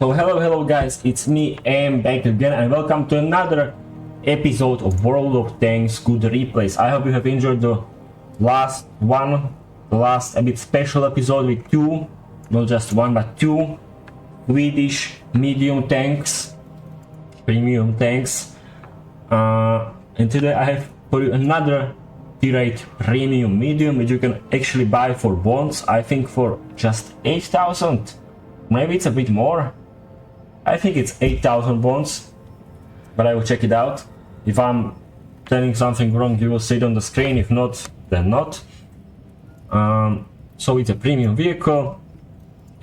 So hello guys, it's me, I'm back again and welcome to another episode of World of Tanks Good Replays. I hope you have enjoyed the last a bit special episode with two, not just one but two Swedish medium tanks, premium tanks. And today I have for you another Tier 8 premium medium which you can actually buy for bonds, I think for just 8,000, maybe it's a bit more. I think it's 8,000 bonds, but I will check it out. If I'm telling something wrong, you will see it on the screen. If not, then not. So it's a premium vehicle,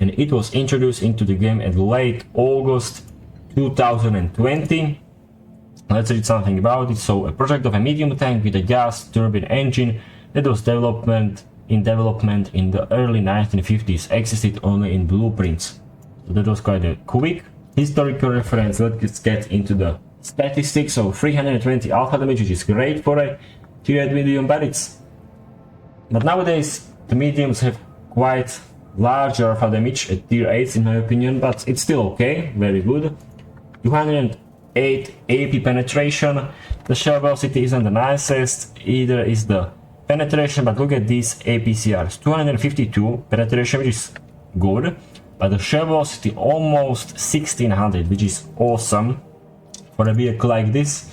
and it was introduced into the game at late August 2020. Let's read something about it. So, a project of a medium tank with a gas turbine engine that was in development in the early 1950s existed only in blueprints. So that was quite a quick historical reference. Let's get into the statistics. So 320 alpha damage, which is great for a tier 8 medium, but nowadays the mediums have quite large alpha damage at tier 8s in my opinion, but it's still okay, very good. 208 AP penetration. The shell velocity isn't the nicest, either is the penetration, but look at these APCRs. 252 penetration, which is good, but the shell velocity almost 1600, which is awesome for a vehicle like this.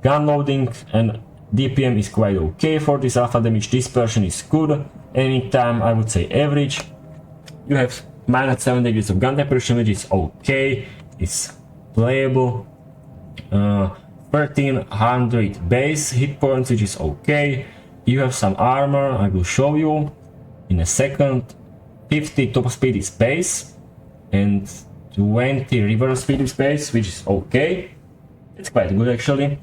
Gun loading and DPM is quite okay for this alpha damage. Dispersion is good. Aiming time, I would say average. You have minus 7 degrees of gun temperature, which is okay. It's playable. 1300 base hit points, which is okay. You have some armor, I will show you in a second. 50 top speed is base and 20 reverse speed is base, which is okay. It's quite good actually.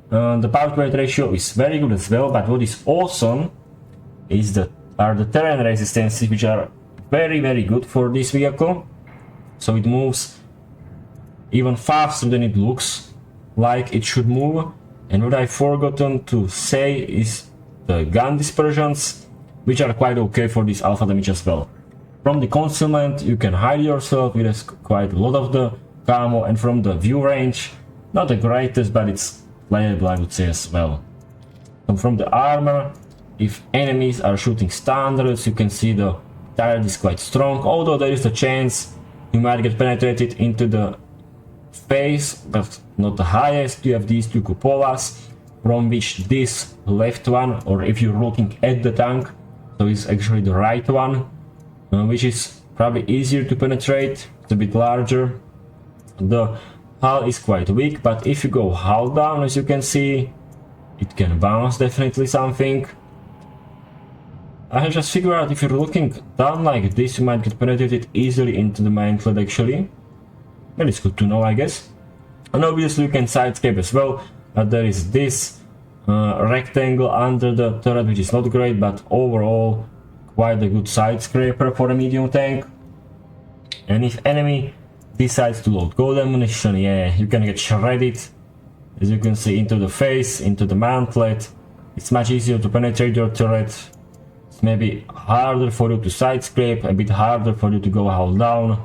The power to weight ratio is very good as well, but what is awesome is are the terrain resistances, which are very good for this vehicle. So it moves even faster than it looks like it should move. And what I've forgotten to say is the gun dispersions, which are quite okay for this alpha damage as well. From the concealment you can hide yourself, it has quite a lot of the camo, and from the view range, not the greatest, but it's playable I would say as well. And from the armor, if enemies are shooting standards, you can see the turret is quite strong, although there is a chance you might get penetrated into the face, but not the highest. You have these two cupolas, from which this left one, or if you're looking at the tank, so it's actually the right one, which is probably easier to penetrate. It's a bit larger. The hull is quite weak, but if you go hull down, as you can see, it can bounce definitely something. I have just figured out if you're looking down like this, you might get penetrated easily into the main clad actually. Well, it's good to know, I guess. And obviously you can sidescape as well, but there is this rectangle under the turret, which is not great, but overall quite a good side scraper for a medium tank. And if enemy decides to load gold ammunition, yeah, you can get shredded, as you can see, into the face, into the mantlet. It's much easier to penetrate your turret. It's maybe harder for you to side scrape, a bit harder for you to go hull down.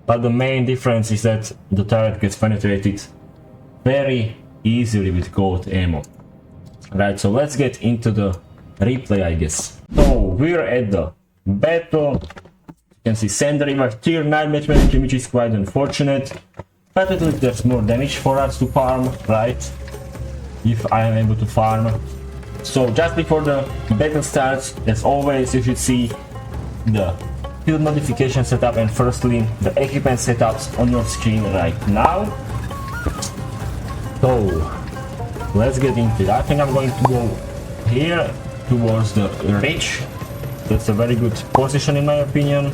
But the main difference is that the turret gets penetrated very easily with gold ammo. Right, so let's get into the replay, I guess. So we're at the battle. You can see Strv tier 9 matchmaking, which is quite unfortunate, but at least there's more damage for us to farm, right? If I am able to farm. So just before the battle starts, as always, you should see the field modification setup and firstly the equipment setups on your screen right now. So let's get into it. I think I'm going to go here towards the ridge. That's a very good position in my opinion,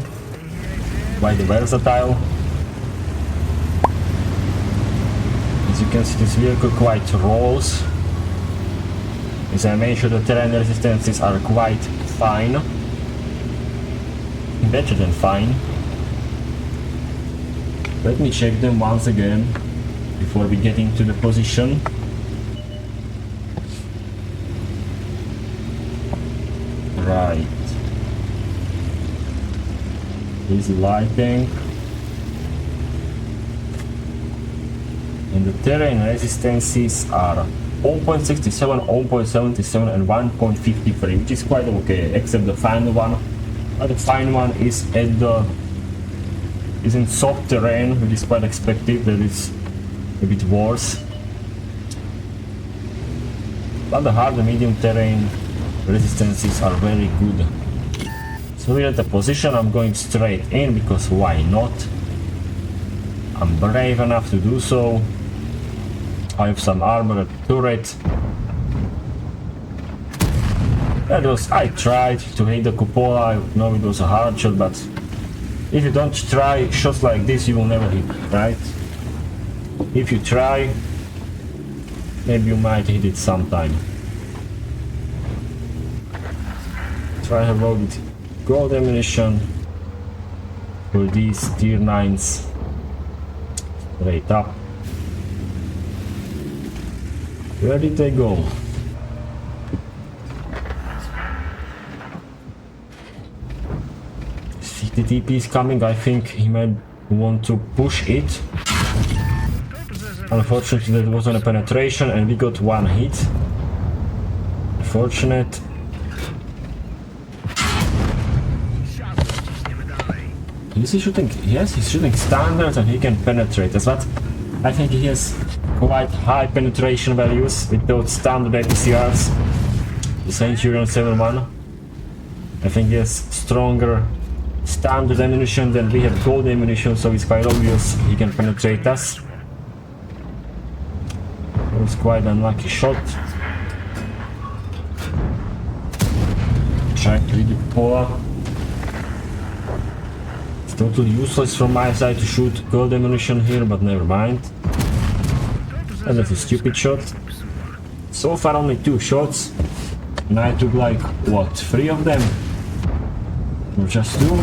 quite versatile. As you can see, this vehicle quite rolls. As I mentioned, the terrain resistances are quite fine, better than fine. Let me check them once again before we get into the position. Right. Easy lighting. And the terrain resistances are 0.67, 0.77 and 1.53, which is quite okay, except the final one. But the final one is in soft terrain, which is quite expected. That is a bit worse. But the hard and medium terrain resistances are very good. So we're at the position. I'm going straight in because why not? I'm brave enough to do so. I have some armor at the turret. I tried to hit the cupola. I know it was a hard shot, but if you don't try shots like this, you will never hit, right? If you try, maybe you might hit it sometime. Try to load with gold ammunition for these tier 9s. Straight up. Where did they go? 50 TP is coming. I think he might want to push it. Unfortunately, that wasn't a penetration and we got one hit. Unfortunate. Is he shooting? Yes, he's shooting standards and he can penetrate. That's what I think he has quite high penetration values with those standard APCRs. The Centurion 7-1. I think he has stronger standard ammunition than we have gold ammunition, so it's quite obvious he can penetrate us. That was quite an unlucky shot. Try to hit the cupola. It's totally useless from my side to shoot gold ammunition here, but never mind. And that's a stupid shot. So far only 2 shots. And I took like, what, 3 of them? Or just 2? 2.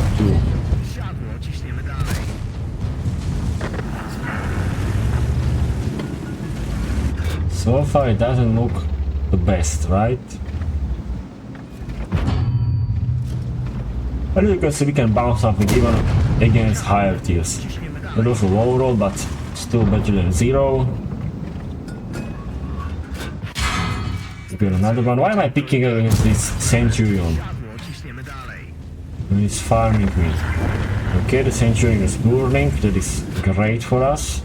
So far it doesn't look the best, right? But you can see we can bounce something even against higher tiers. That was a low roll, but still better than 0. Got another one. Why am I picking against this Centurion? He's farming me. Okay, the Centurion is burning. That is great for us.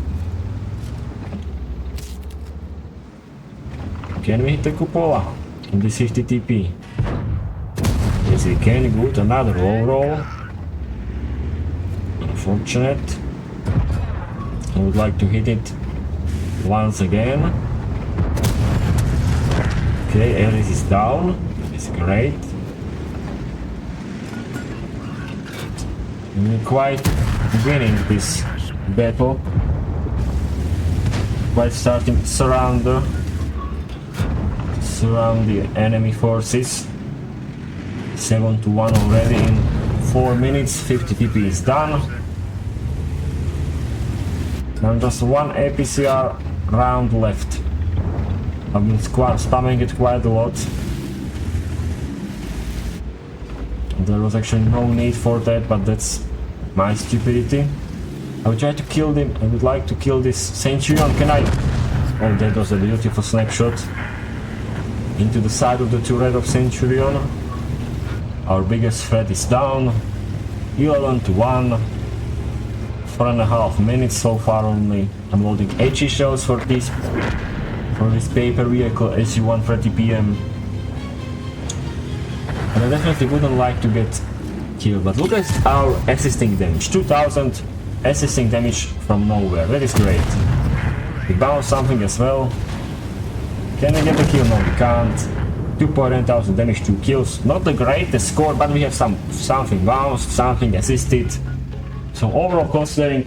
Can we hit the cupola in this 50 TP? Yes, we can. Good. Another low roll. Unfortunate. I would like to hit it once again. Okay, Ares is down. It's great. We're quite winning this battle. Quite starting to surround the enemy forces. 7-1 already in 4 minutes. 50 TP is done. And just 1 APCR round left. I've been spamming it quite a lot. There was actually no need for that, but that's my stupidity. I will try to kill him. I would like to kill this Centurion. Can I? Oh, that was a beautiful snapshot. Into the side of the turret of Centurion. Our biggest threat is down. 11-1. 4.5 minutes so far only. I'm loading HE shells for this paper vehicle SU-130 PM. And I definitely wouldn't like to get killed, but look at our assisting damage. 2000 assisting damage from nowhere. That is great. We bounce something as well. Can we get the kill? No, we can't. 2,000 damage, 2 kills. Not the greatest score, but we have something bounced, something assisted. So overall considering,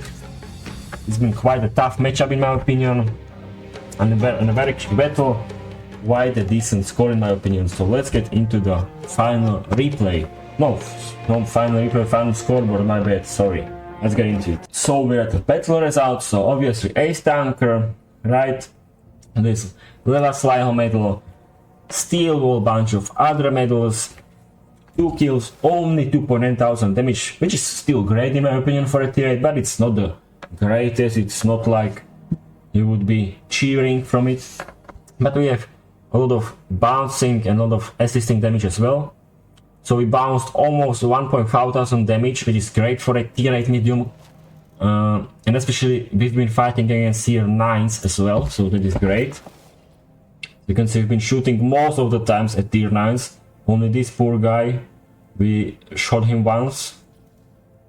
it's been quite a tough matchup in my opinion. And a very quick battle, quite a decent score in my opinion. So let's get into the final replay. No final replay, final scoreboard, my bad, sorry. Let's get into it. So we're at the battle results, so obviously ace tanker, right? This Lela Sliho medal, steel wall, bunch of other medals, 2 kills, only 2,900 damage, which is still great in my opinion for a tier 8, but it's not the greatest. It's not like you would be cheering from it. But we have a lot of bouncing and a lot of assisting damage as well. So we bounced almost 1,500 damage, which is great for a tier 8 medium. And especially we've been fighting against tier 9s as well, so that is great. You can see we've been shooting most of the times at tier 9s. Only this poor guy, we shot him once.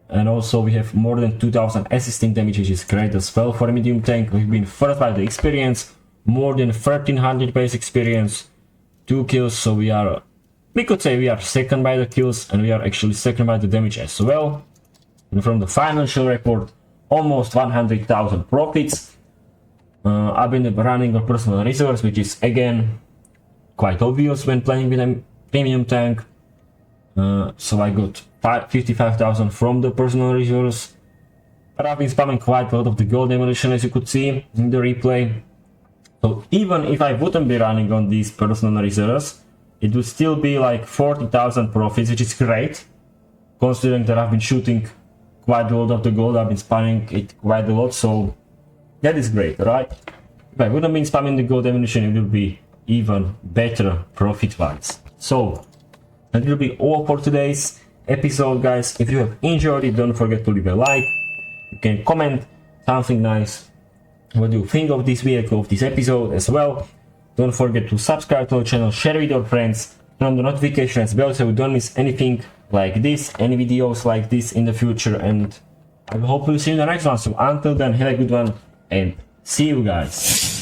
And also we have more than 2000 assisting damage, which is great as well for a medium tank. We've been first by the experience, more than 1300 base experience, 2 kills, so we could say we are second by the kills, and we are actually second by the damage as well. And from the financial report, almost 100,000 profits. I've been running a personal reserves, which is again quite obvious when playing with a premium tank. So I got 55,000 from the personal reserves. But I've been spamming quite a lot of the gold demolition, as you could see in the replay. So even if I wouldn't be running on these personal reserves, it would still be like 40,000 profits, which is great, considering that I've been shooting quite a lot of the gold. I've been spamming it quite a lot, so that is great, right? If I wouldn't been spamming the gold ammunition, it would be even better profit-wise. So that will be all for today's episode, guys. If you have enjoyed it, don't forget to leave a like. You can comment something nice. What do you think of this vehicle, of this episode as well? Don't forget to subscribe to our channel, share with your friends, turn on the notifications bell so you don't miss anything like this, any videos like this in the future, and I hope we'll see you in the next one. So until then, have a good one and see you guys.